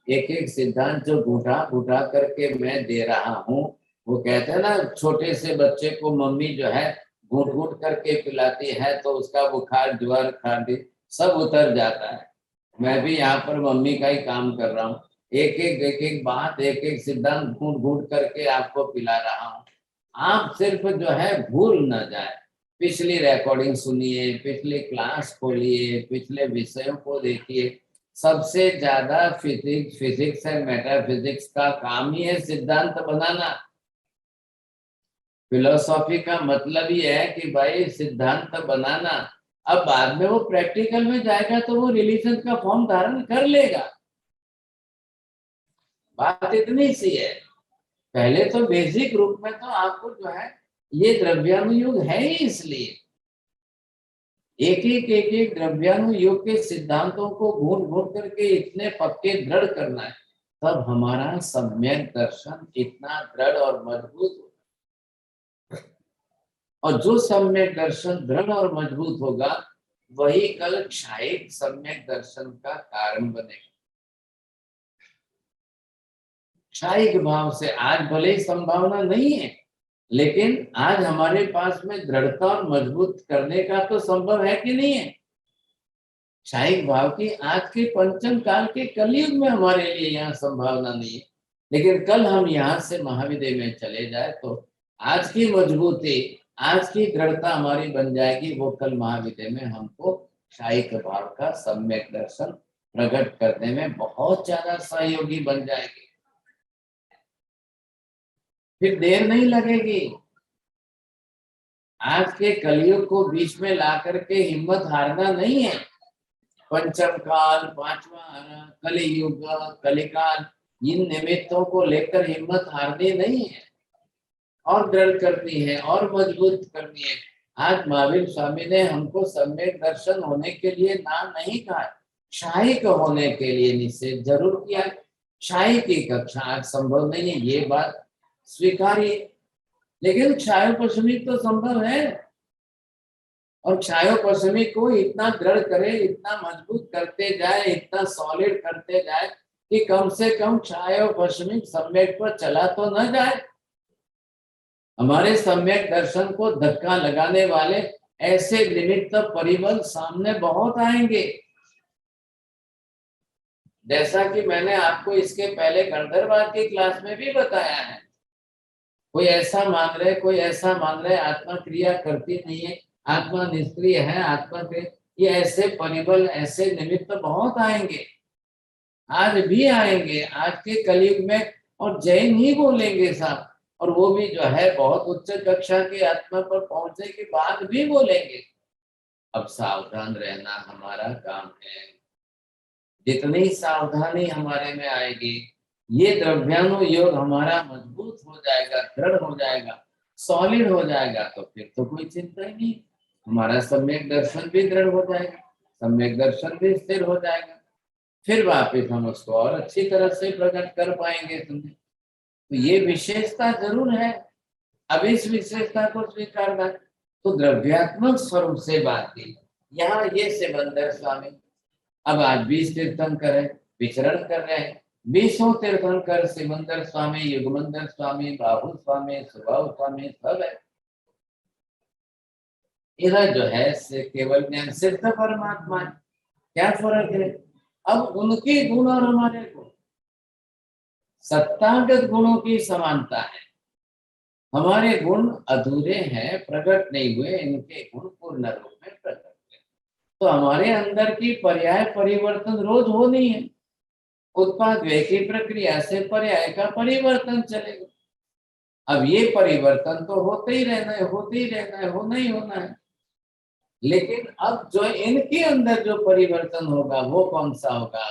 एक एक सिद्धांत जो घुटा करके मैं दे रहा हूँ। वो कहते हैं ना, छोटे से बच्चे को मम्मी जो है घूट करके पिलाती है तो उसका बुखार, ज्वर, खांसी सब उतर जाता है। मैं भी यहाँ पर मम्मी का ही काम कर रहा हूँ, एक एक बात, एक एक सिद्धांत घूट करके आपको पिला रहा हूँ। आप सिर्फ जो है भूल न जाए, पिछली रिकॉर्डिंग सुनिए, पिछली क्लास खोलिए, पिछले विषयों को देखिए। सबसे ज्यादा फिजिक्स एंड मेटाफिजिक्स का काम ही है सिद्धांत बनाना। फिलोसॉफी का मतलब ही है कि भाई सिद्धांत बनाना। अब बाद में वो प्रैक्टिकल में जाएगा तो वो रिलीजन का फॉर्म धारण कर लेगा। बात इतनी सी है। पहले तो बेसिक रूप में तो आपको जो है ये द्रव्यानुयोग है ही, इसलिए एक एक द्रव्यानुयोग के सिद्धांतों को घूट करके इतने पक्के दृढ़ करना है, तब हमारा सम्यक दर्शन इतना दृढ़ और मजबूत हो। और जो सम्यक दर्शन दृढ़ और मजबूत होगा वही कल क्षायिक सम्यक दर्शन का कारण बनेगा। क्षायिक भाव से आज भले ही संभावना नहीं है, लेकिन आज हमारे पास में दृढ़ता और मजबूत करने का तो संभव है कि नहीं है। क्षायिक भाव की आज के पंचम काल के कलयुग में हमारे लिए यहाँ संभावना नहीं है, लेकिन कल हम यहाँ से महाविद्य में चले जाए तो आज की मजबूती, आज की दृढ़ता हमारी बन जाएगी। वो कल महाविद्य में हमको क्षायिक भाव का सम्यक दर्शन प्रकट करने में बहुत ज्यादा सहयोगी बन जाएगी। फिर देर नहीं लगेगी। आज के कलयुग को बीच में ला करके हिम्मत हारना नहीं है। पंचम काल, पांचवा आना, कलियुग, कलिकाल, इन निमित्तों को लेकर हिम्मत हारनी नहीं है और दृढ़ करनी है और मजबूत करनी है। आज महावीर स्वामी ने हमको सम्यक दर्शन होने के लिए नाम नहीं कहा, क्षायिक होने के लिए निषेध जरूर किया। क्षायिक की कक्षा आज संभव नहीं है, ये बात स्वीकार्य, लेकिन क्षायोपशमिक तो संभव है। और क्षायोपशमिक को इतना दृढ़ करे, इतना मजबूत करते जाए, इतना सॉलिड करते जाए कि कम से कम क्षायोपशमिक सम्यक पर चला तो न जाए। हमारे सम्यक दर्शन को धक्का लगाने वाले ऐसे निमित्त परिबल सामने बहुत आएंगे। जैसा कि मैंने आपको इसके पहले गंधर्वाद की क्लास में भी बताया है कोई ऐसा मान रहे, कोई ऐसा मान रहे आत्मा क्रिया करती नहीं है, आत्मा निष्क्रिय है, आत्मा क्रिया, ये ऐसे परिबल, ऐसे निमित्त बहुत आएंगे, आज भी आएंगे, आज के कलयुग में। और जैन ही बोलेंगे साहब, और वो भी जो है बहुत उच्च कक्षा की आत्मा पर पहुंचने के बाद भी बोलेंगे। अब सावधान रहना हमारा काम है। जितनी सावधानी हमारे में आएगी, ये द्रव्यानुयोग हमारा मजबूत हो जाएगा, दृढ़ हो जाएगा, सॉलिड हो जाएगा, तो फिर तो कोई चिंता ही नहीं। हमारा सम्यक दर्शन भी दृढ़ हो जाएगा, सम्यक दर्शन भी स्थिर हो जाएगा, फिर वापिस हम उसको और अच्छी तरह से प्रकट कर पाएंगे तुम्हें। तो ये विशेषता जरूर है। अब इस विशेषता को स्वीकारना, तो द्रव्यात्मक स्वरूप से बात की। यहाँ ये सिमंदर स्वामी अब आज 20 तीर्थंकर है, विचरण कर रहे हैं। 20 तीर्थंकर सिमंदर स्वामी, युगमंदर स्वामी, बाहु स्वामी, स्वभाव स्वामी सब है। इधर जो है से केवल ज्ञान सिद्ध परमात्मा है। क्या फर्क है? अब उनके गुण और हमारे गुण, सत्तागत गुणों की समानता है। हमारे गुण अधूरे हैं, प्रकट नहीं हुए, इनके गुण पूर्ण रूप में प्रकट हुए। तो हमारे अंदर की पर्याय परिवर्तन रोज होनी है। उत्पाद व्यय की प्रक्रिया से पर्याय का परिवर्तन चलेगा। अब ये परिवर्तन तो होते ही रहना है, होते ही रहना है, होना ही होना है। लेकिन अब जो इनके अंदर जो परिवर्तन होगा वो कौन सा होगा?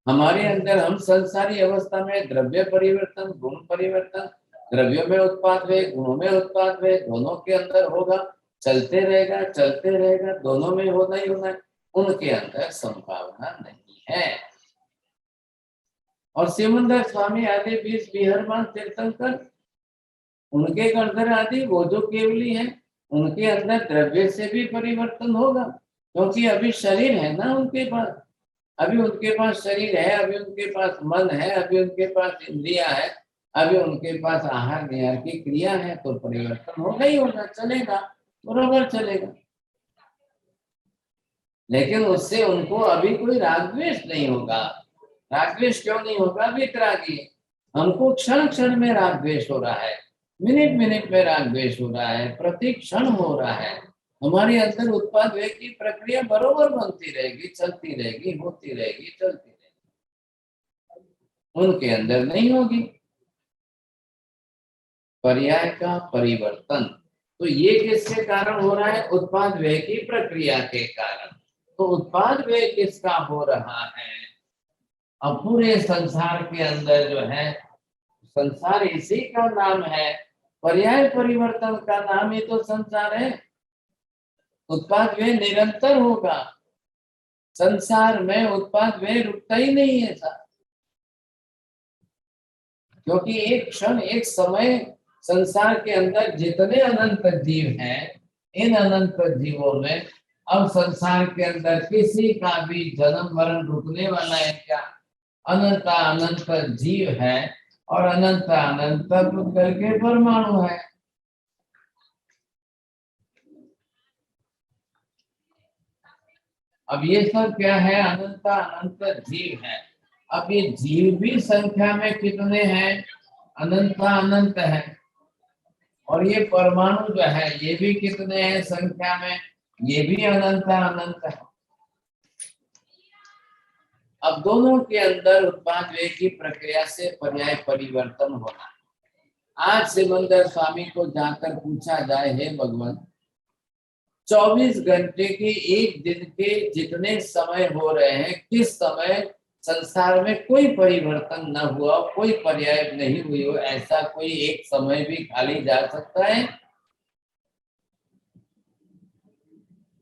हमारे अंदर हम संसारी अवस्था में द्रव्य परिवर्तन, गुण परिवर्तन, द्रव्यों में उत्पाद व्यय, गुणों में उत्पाद व्यय, दोनों के अंदर होगा, चलते रहेगा, चलते रहेगा, दोनों में होना ही होना है। उनके अंदर संभावना नहीं है। और सिमंदर स्वामी आदि 20 विहरमान तीर्थंकर, उनके अंदर आदि वो जो केवली है, उनके अंदर द्रव्य से भी परिवर्तन होगा, क्योंकि अभी शरीर है ना उनके पास, अभी उनके पास शरीर है, अभी उनके पास मन है, अभी उनके पास इंद्रियां है, अभी उनके पास आहार निहार की क्रिया है, तो परिवर्तन होगा ही होगा, चलेगा, बरोबर चलेगा। लेकिन उससे उनको अभी कोई राग द्वेष नहीं होगा। राग द्वेष क्यों नहीं होगा? वितरागी। हमको क्षण क्षण में राग द्वेष हो रहा है, मिनट मिनट में राग द्वेष हो रहा है, प्रति क्षण हो रहा है। हमारे अंदर उत्पाद व्यय की प्रक्रिया बरोबर बनती रहेगी, चलती रहेगी, होती रहेगी, चलती रहेगी, उनके अंदर नहीं होगी। पर्याय का परिवर्तन तो ये किसके कारण हो रहा है? उत्पाद व्यय की प्रक्रिया के कारण। तो उत्पाद व्यय किसका हो रहा है? अब पूरे संसार के अंदर जो है, संसार इसी का नाम है, पर्याय परिवर्तन का नाम ही तो संसार है। उत्पाद व्यय निरंतर होगा, संसार में उत्पाद व्यय रुकता ही नहीं है साहब, क्योंकि एक क्षण, एक समय संसार के अंदर जितने अनंत जीव हैं, इन अनंत जीवों में अब संसार के अंदर किसी का भी जन्म मरण रुकने वाला है क्या? अनंत अनंत जीव है और अनंत अनंत पुद्गल के परमाणु है। अब ये सब क्या है? अनंत अनंत जीव है। अब ये जीव भी संख्या में कितने हैं? अनंत अनंत है। और ये परमाणु जो है ये भी कितने हैं संख्या में? ये भी अनंत अनंत है। अब दोनों के अंदर उत्पाद व्यय की प्रक्रिया से पर्याय परिवर्तन होना। आज सिमंदर स्वामी को जाकर पूछा जाए, हे भगवान, 24 घंटे के एक दिन के जितने समय हो रहे हैं, किस समय संसार में कोई परिवर्तन न हुआ, कोई पर्याय नहीं हुई हो, ऐसा कोई एक समय भी खाली जा सकता है?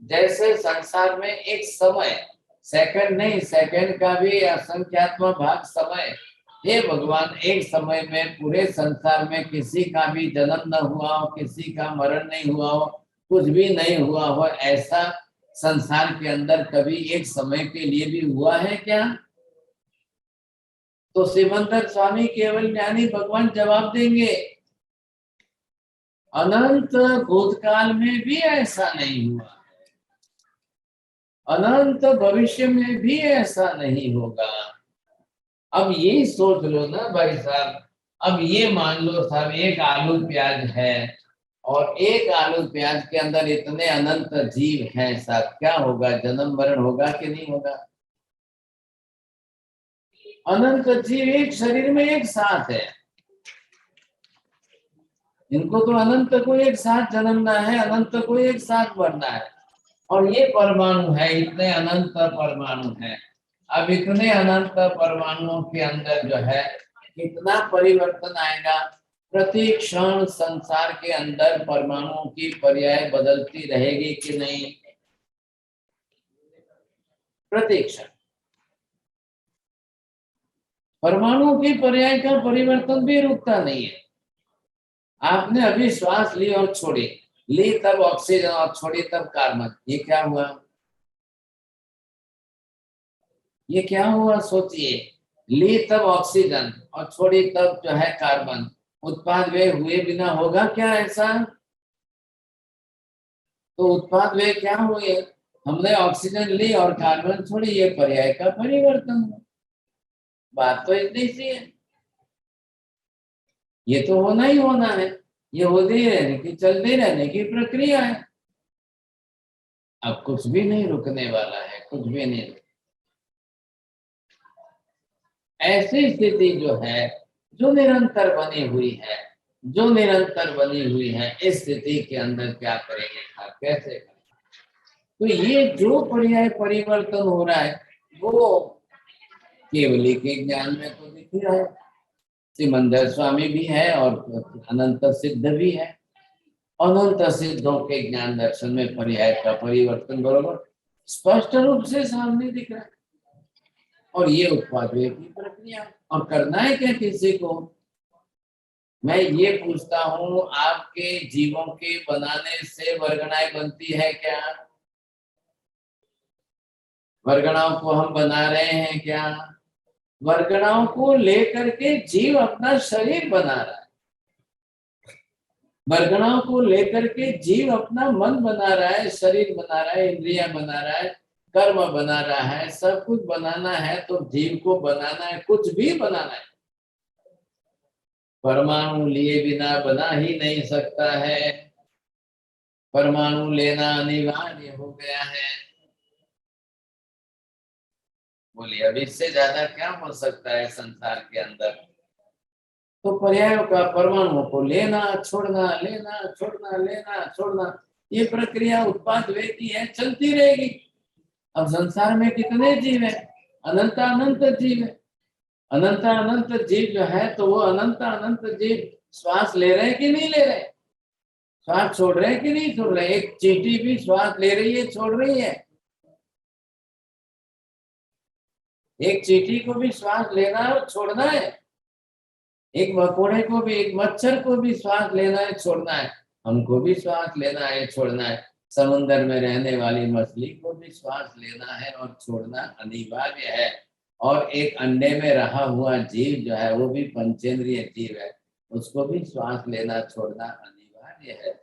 जैसे संसार में एक समय, सेकंड नहीं, सेकंड का भी असंख्यात्मक भाग समय। हे भगवान, एक समय में पूरे संसार में किसी का भी जन्म न हुआ हो, किसी का मरण नहीं हुआ हो, कुछ भी नहीं हुआ हो, ऐसा संसार के अंदर कभी एक समय के लिए भी हुआ है क्या? तो सिमंदर स्वामी केवल ज्ञानी भगवान जवाब देंगे, अनंत भूतकाल में भी ऐसा नहीं हुआ, अनंत भविष्य में भी ऐसा नहीं होगा। अब ये सोच लो ना भाई साहब, अब ये मान लो साहब एक आलू प्याज है और एक आलू प्याज के अंदर इतने अनंत जीव हैं साहब, क्या होगा? जन्म मरण होगा कि नहीं होगा? अनंत जीव एक शरीर में एक साथ है, इनको तो अनंत को एक साथ जन्मना है, अनंत को एक साथ मरना है। और ये परमाणु है, इतने अनंत परमाणु है। अब इतने अनंत परमाणुओं के अंदर जो है कितना परिवर्तन आएगा? प्रति क्षण संसार के अंदर परमाणुओं की पर्याय बदलती रहेगी कि नहीं? प्रति क्षण परमाणुओं की पर्याय का परिवर्तन भी रुकता नहीं है। आपने अभी श्वास ली और छोड़ी, ली तब ऑक्सीजन और छोड़ी तब कार्बन, ये क्या हुआ? ये क्या हुआ सोचिए, ली तब ऑक्सीजन और छोड़ी तब जो है कार्बन, उत्पाद व्यय हुए बिना होगा क्या ऐसा? तो उत्पाद व्यय क्या हुए? हमने ऑक्सीजन ली और कार्बन छोड़ी, ये पर्याय का परिवर्तन हुआ। बात तो इतनी सी है, ये तो होना ही होना है, ये होते रहने की, चलते रहने की प्रक्रिया है। अब कुछ भी नहीं रुकने वाला है, कुछ भी नहीं। ऐसी स्थिति जो है, जो निरंतर बनी हुई है, जो निरंतर बनी हुई है, इस स्थिति के अंदर क्या करेंगे आप, कैसे करेंगे? तो ये जो पर्याय परिवर्तन हो रहा है वो केवली के ज्ञान में तो दिख रहा है। सिमंदर स्वामी भी है और अनंत सिद्ध भी है। अनंत सिद्धों के ज्ञान दर्शन में पर्याय का परिवर्तन बरोबर स्पष्ट रूप से सामने दिख रहा है। और ये उत्पाद व्यय की प्रक्रिया, और करना है क्या किसी को? मैं ये पूछता हूँ, आपके जीवों के बनाने से वर्गणाएं बनती है क्या? वर्गणाओं को हम बना रहे हैं क्या? वर्गणाओं को लेकर के जीव अपना शरीर बना रहा है, वर्गणाओं को लेकर के जीव अपना मन बना रहा है, शरीर बना रहा है, इंद्रियां बना रहा है, कर्म बना रहा है, सब कुछ बनाना है। तो जीव को बनाना है, कुछ भी बनाना है। परमाणु लिए बिना बना ही नहीं सकता है, परमाणु लेना अनिवार्य हो गया है। बोलिए अब इससे ज्यादा क्या हो सकता है संसार के अंदर? तो पर्यायों का, परमाणुओं को लेना छोड़ना, लेना छोड़ना, लेना छोड़ना, ये प्रक्रिया उत्पाद व्यय की है, चलती रहेगी। अब संसार में कितने जीव है? अनंत अनंत जीव है। अनंत अनंत जीव जो है, तो वो अनंत अनंत जीव श्वास ले रहे हैं कि नहीं ले रहे? श्वास छोड़ रहे हैं कि नहीं छोड़ रहे? एक चींटी भी श्वास ले रही है, छोड़ रही है। एक चींटी को भी श्वास लेना है और छोड़ना है। एक मकोड़े को भी, एक मच्छर को भी श्वास लेना है, छोड़ना है। हमको भी श्वास लेना है, छोड़ना है। समुद्र में रहने वाली मछली को भी श्वास लेना है और छोड़ना अनिवार्य है। और एक अंडे में रहा हुआ जीव जो है, वो भी पंचेंद्रिय जीव है, उसको भी श्वास लेना छोड़ना अनिवार्य है।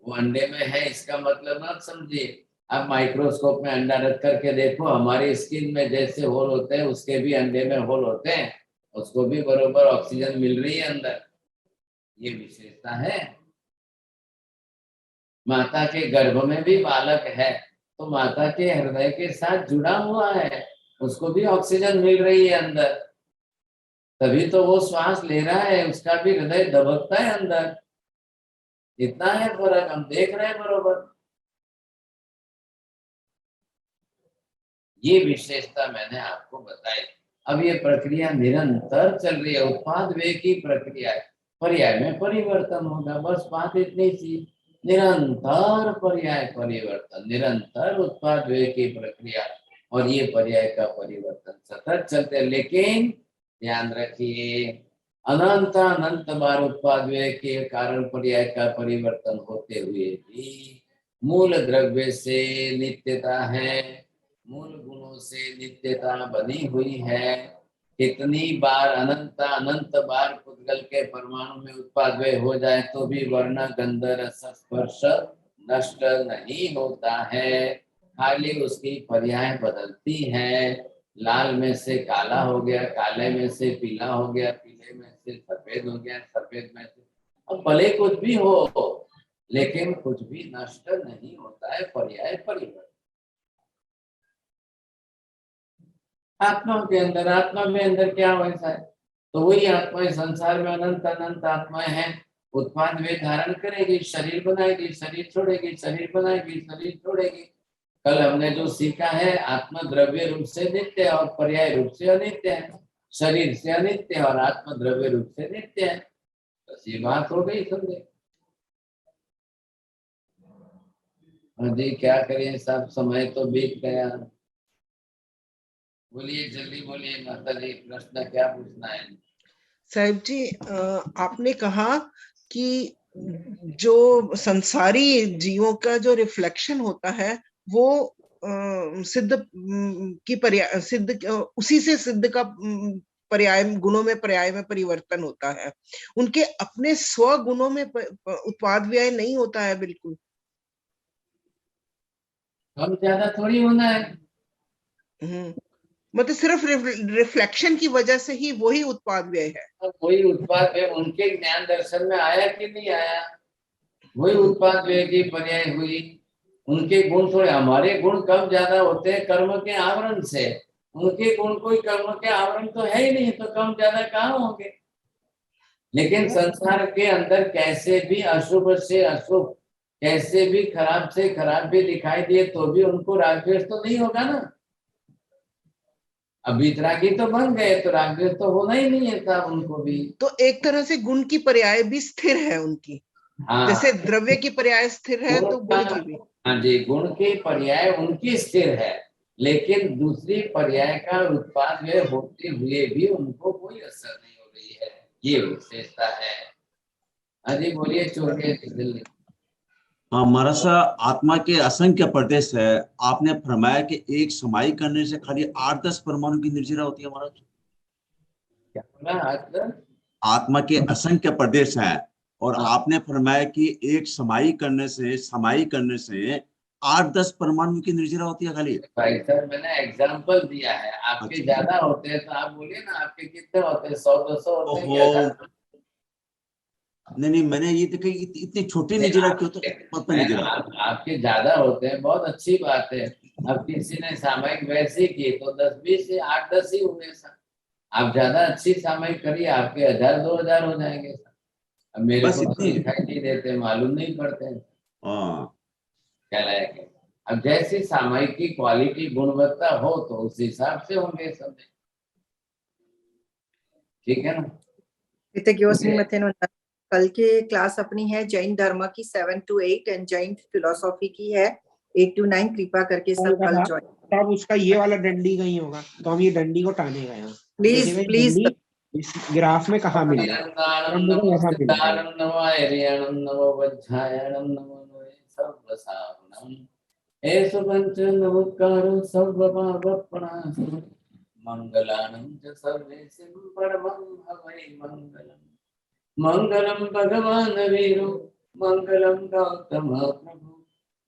वो अंडे में है, इसका मतलब मत समझिए। आप माइक्रोस्कोप में अंडा रख करके देखो, हमारी स्किन में जैसे होल होते हैं, उसके भी अंडे में होल होते हैं, उसको भी बरोबर ऑक्सीजन मिल रही है अंदर। ये विशेषता है। माता के गर्भ में भी बालक है, तो माता के हृदय के साथ जुड़ा हुआ है, उसको भी ऑक्सीजन मिल रही है अंदर, तभी तो वो श्वास ले रहा है, उसका भी हृदय दबकता है अंदर। इतना है फर्क, हम देख रहे हैं बरोबर। ये विशेषता मैंने आपको बताई। अब ये प्रक्रिया निरंतर चल रही है, उत्पाद व्यय की प्रक्रिया है। पर्याय में परिवर्तन होगा, बस बात इतनी सी। निरंतर पर्याय परिवर्तन, निरंतर उत्पाद व्यय की प्रक्रिया, और ये पर्याय का परिवर्तन सतत चलते। लेकिन ध्यान रखिए, अनंत अनंत बार उत्पाद व्यय के कारण पर्याय का परिवर्तन होते हुए भी मूल द्रव्य से नित्यता है, मूल गुणों से नित्यता बनी हुई है। कितनी बार, अनंत अनंत बार पुद्गल के परमाणु में उत्पाद व्यय हो जाए तो भी वर्ण गंध रस स्पर्श नष्ट नहीं होता है, खाली उसकी पर्याय बदलती है। लाल में से काला हो गया, काले में से पीला हो गया, पीले में से से सफेद हो गया, सफेद में से, अब भले कुछ भी हो लेकिन कुछ भी नष्ट नहीं होता है, पर्याय परिवर्तन। आत्मा के अंदर, आत्मा में अंदर क्या वैसा है, तो वही आत्मा इस संसार में अनंत अनंत आत्माएं हैं, उत्पाद वे धारण करेगी, शरीर बनाएगी, शरीर छोड़ेगी, शरीर बनाएगी, शरीर छोड़ेगी। कल हमने जो सीखा है, आत्मा द्रव्य रूप से नित्य है और पर्याय रूप से अनित्य है, शरीर से अनित्य है और आत्मा द्रव्य रूप से नित्य है, बस ये बात हो गई समझे। हाँ जी, क्या करें, सब समय तो बीत गया। बोलिए, जल्दी बोलिए माता जी, प्रश्न क्या पूछना है? साहिब जी, आपने कहा कि जो संसारी जीवों का जो रिफ्लेक्शन होता है वो सिद्ध की पर्याय, सिद्ध उसी से सिद्ध का पर्याय, गुणों में पर्याय में परिवर्तन होता है, उनके अपने स्व गुणों में उत्पाद व्यय नहीं होता है बिल्कुल। कम ज्यादा थोड़ी होना है। मतलब सिर्फ रिफ्लेक्शन की वजह से ही वही उत्पाद व्यय है। वही उत्पाद व्यय उनके ज्ञान दर्शन में आया कि नहीं आया, वही उत्पाद व्यय की पर्याय हुई। उनके गुण थोड़े, हमारे गुण कम ज्यादा होते हैं कर्म के आवरण से, उनके गुण कोई कर्म के आवरण तो है ही नहीं, तो कम ज्यादा कहाँ होंगे। लेकिन संसार के अंदर कैसे भी अशुभ से अशुभ, कैसे भी खराब से खराब भी दिखाई दिए तो भी उनको रागद्वेष तो नहीं होगा ना। अब वितरागी तो बन गए तो रागद्वेष तो होना ही नहीं है था उनको भी। तो एक तरह से गुण की पर्याय भी स्थिर है उनकी। हाँ, जैसे द्रव्य की पर्याय स्थिर है तो गुण की भी। हाँ जी, गुण की पर्याय उनकी स्थिर है, लेकिन दूसरी पर्याय का उत्पाद वे होते हुए भी उनको कोई असर नहीं हो रही है, ये विशेषता है। हाँ जी, बोलिए, चोरिए दिल्ली। हाँ महाराज साहब, आत्मा के असंख्य प्रदेश है, आपने फरमाया कि एक समाई करने से खाली 8-10 परमाणु की निर्जरा होती है महाराज। आत्मा के असंख्य प्रदेश हैं और आपने फरमाया कि एक समाई करने से 8-10 परमाणु की निर्जरा होती है खाली। भाई सर, मैंने एग्जांपल दिया है, आपके ज्यादा होते हैं तो आप बोलिए ना, आपके कितने होते हैं, 100-200 होते हैं क्या? नहीं, मैंने ये देखा इतनी छोटी निर्जरा क्यों, तो पता निर्जरा आपके ज्यादा होते हैं, बहुत अच्छी बात है। अब किसी ने सामयिक वैसे की तो 10-20 से 8-10 ही हुए सर। आप ज्यादा अच्छी सामयिक करिए, आपके 1000-2000 हो जाएंगे सर। अब मेरे को तो दिखाई नहीं देते, मालूम नहीं पड़ते क्या लायक है। अब जैसी सामयिक की क्वालिटी गुणवत्ता हो तो उस हिसाब से होंगे सब, ठीक है ना। कल की क्लास अपनी है जैन धर्म की 7 to 8 एंड जैन फिलोसॉफी की है 8 to 9। कृपा करके सब कल ज्वाइन। तब उसका ये वाला डंडी कहीं होगा तो हम ये डंडी को टानेगा यहाँ। प्लीज प्लीज इस ग्राफ में कहाँ मिल रहा है। मंगलानं च सर्वेषां परमं हवै मंगलम्। मंगलम भगवान वीरो मंगलम गौतम प्रभु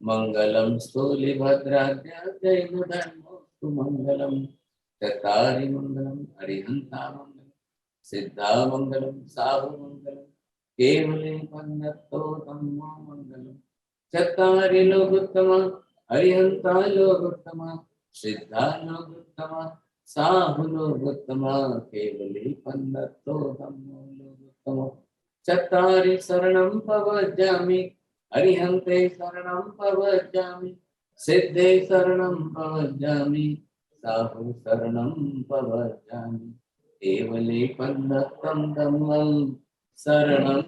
मंगलम स्थूलिभद्राद्याजैनुधर्मोऽस्तु मंगलम चत्तारि मंगलम हरिहंता मंगलम सिद्धा मंगलम साहु मंगलम केवले पन्नतो धम्मो मंगलम चत्तारि लोकोत्तम हरिहंता लोकोत्तम सिद्धा लोकोत्तम साहु लोकोत्तम केवले पन्नतो धम्मो लोकोत्तम चत्तारि शरणं प्रव्रजामि हरिहन्ते शरणं प्रव्रजामि सिद्धे शरणं प्रव्रजामि साहु शरणं प्रव्रजामि केवले पन्नतं धम्मं शरणं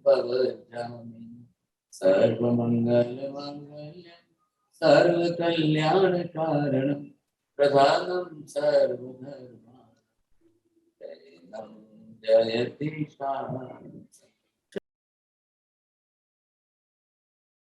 प्रव्रजामि सर्वमङ्गलमाङ्गल्यं सर्वकल्याणकारणं प्रधानं सर्वधर्माणां जयति शान्ति।